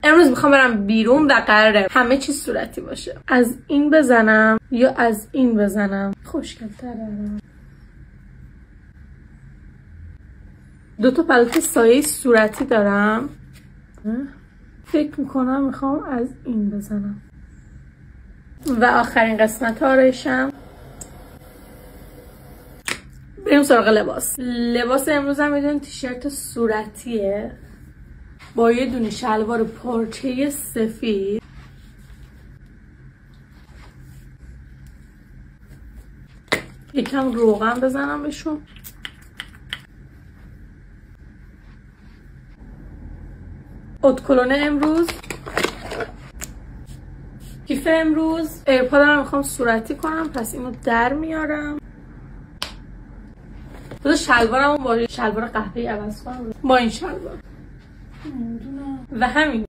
امروز میخوام برم بیرون و قراره همه چیز صورتی باشه. از این بزنم یا از این بزنم؟ خوشگل‌تره. دو تا پالت سایه صورتی دارم. فکر میکنم میخوام از این بزنم. و آخرین قسمت آرایشم. بریم سراغ لباس. لباس امروز هم میدونید تیشرت صورتیه با یه دونه شلوار پارچه سفید. یکم روغن بزنم بهشون. ادکلون امروز. کیف امروز. ایرپادم میخوام صورتی کنم پس اینو در میارم. بذار شلوارمو با شلوار قهوه‌ای عوض کنم با این شلوار. و همین.